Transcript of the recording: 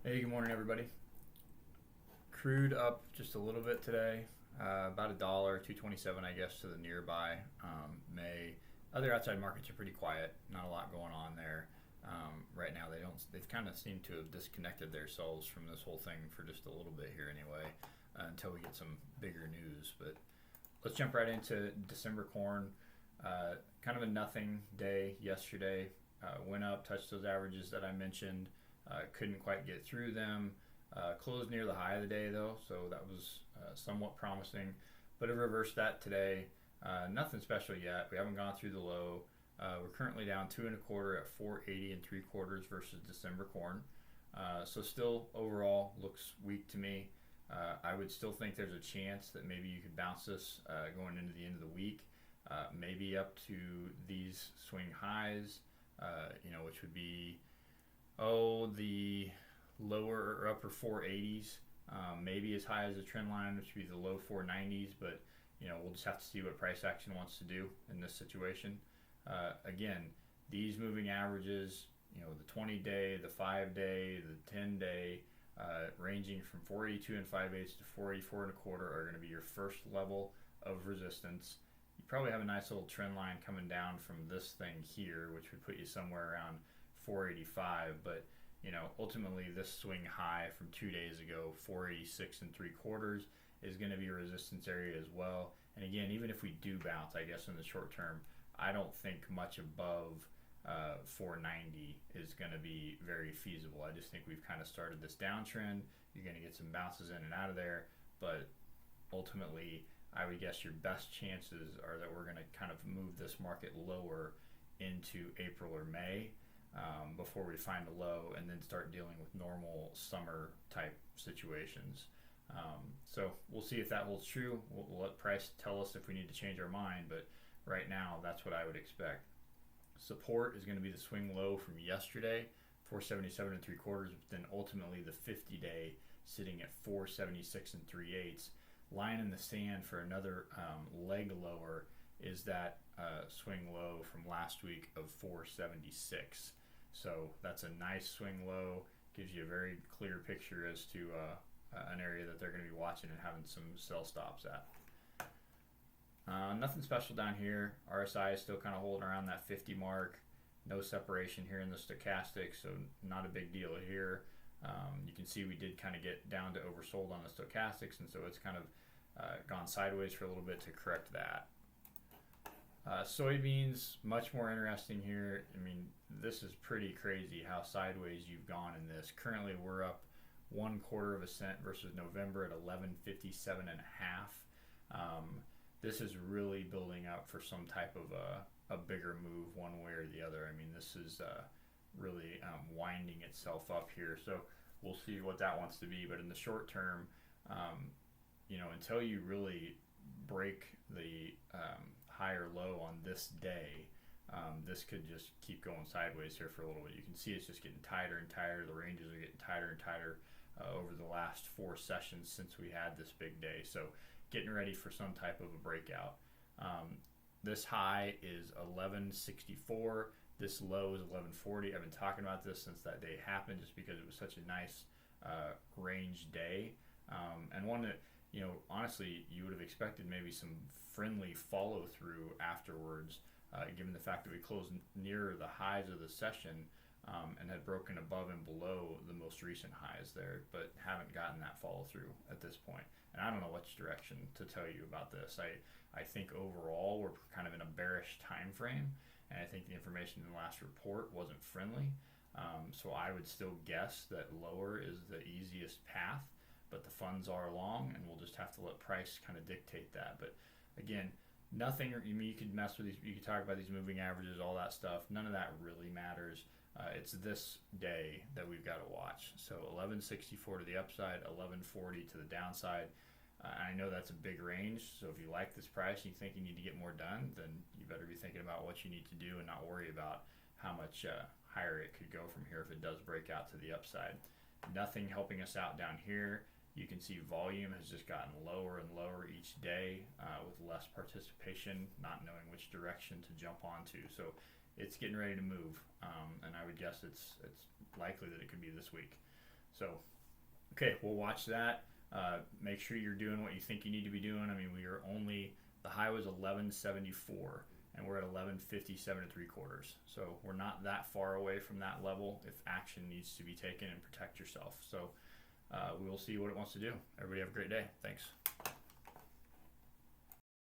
Hey, good morning, everybody. Crude up just a little bit today, about a dollar, 227, I guess, to the nearby May. Other outside markets are pretty quiet. Not a lot going on there right now. They've kind of seemed to have disconnected themselves from this whole thing for just a little bit here, anyway, until we get some bigger news. But let's jump right into December corn. Kind of a nothing day yesterday. Went up, touched those averages that I mentioned. Couldn't quite get through them. Closed near the high of the day though, so that was somewhat promising. But it reversed that today. Nothing special yet. We haven't gone through the low. We're currently down 2.25 at 480 and 3/4 versus December corn. So still overall looks weak to me. I would still think there's a chance that maybe you could bounce this going into the end of the week, maybe up to these swing highs, which would be the lower or upper 480s, maybe as high as the trend line, which would be the low 490s. But we'll just have to see what price action wants to do in this situation. Again, these moving averages, the 20-day, the 5-day, the 10-day, ranging from 482 and 5/8 to 484 1/4 are going to be your first level of resistance. You probably have a nice little trend line coming down from this thing here, which would put you somewhere around 485. But ultimately this swing high from 2 days ago, 486 and 3/4, is going to be a resistance area as well. And again, even if we do bounce, I guess in the short term, I don't think much above 490 is going to be very feasible. I just think we've kind of started this downtrend. You're going to get some bounces in and out of there, but ultimately I would guess your best chances are that we're going to kind of move this market lower into April or May, before we find a low and then start dealing with normal summer type situations. So we'll see if that holds true. We'll let price tell us if we need to change our mind, but right now that's what I would expect. Support is going to be the swing low from yesterday, 477 and 3/4, but then ultimately the 50-day sitting at 476 and 3/8. Line in the sand for another leg lower is that swing low from last week of 476. So that's a nice swing low. Gives you a very clear picture as to an area that they're going to be watching and having some sell stops at. Nothing special down here. RSI is still kind of holding around that 50 mark. No separation here in the stochastic, so not a big deal here. You can see we did kind of get down to oversold on the stochastics, and so it's kind of gone sideways for a little bit to correct that. Soybeans, much more interesting here. I mean, this is pretty crazy how sideways you've gone in this. Currently, we're up 1/4 cent versus November at 11.57 and a half. This is really building up for some type of a bigger move one way or the other. I mean, this is really winding itself up here. So we'll see what that wants to be. But in the short term, until you really break the higher low on this day, this could just keep going sideways here for a little bit. You can see it's just getting tighter and tighter. The ranges are getting tighter and tighter over the last 4 sessions since we had this big day. So getting ready for some type of a breakout. This high is 1164. This low is 1140. I've been talking about this since that day happened, just because it was such a nice range day, and one that honestly you would have expected maybe some friendly follow through afterwards, given the fact that we closed nearer the highs of the session, and had broken above and below the most recent highs there, but haven't gotten that follow through at this point. And I don't know which direction to tell you about this. I think overall we're kind of in a bearish time frame, and I think the information in the last report wasn't friendly. So I would still guess that lower is the easiest path, but the funds are long, and we'll just have to let price kind of dictate that. But again, nothing. You could mess with these. You could talk about these moving averages, all that stuff. None of that really matters. It's this day that we've got to watch. So 1164 to the upside, 1140 to the downside. I know that's a big range, so if you like this price and you think you need to get more done, then you better be thinking about what you need to do and not worry about how much higher it could go from here if it does break out to the upside. Nothing helping us out down here. You can see volume has just gotten lower and lower each day, with less participation, not knowing which direction to jump onto. So it's getting ready to move, and I would guess it's likely that it could be this week. So, okay, we'll watch that. Make sure you're doing what you think you need to be doing. I mean, the high was 1174, and we're at 1157 3/4. So we're not that far away from that level if action needs to be taken and protect yourself. So we will see what it wants to do. Everybody have a great day. Thanks.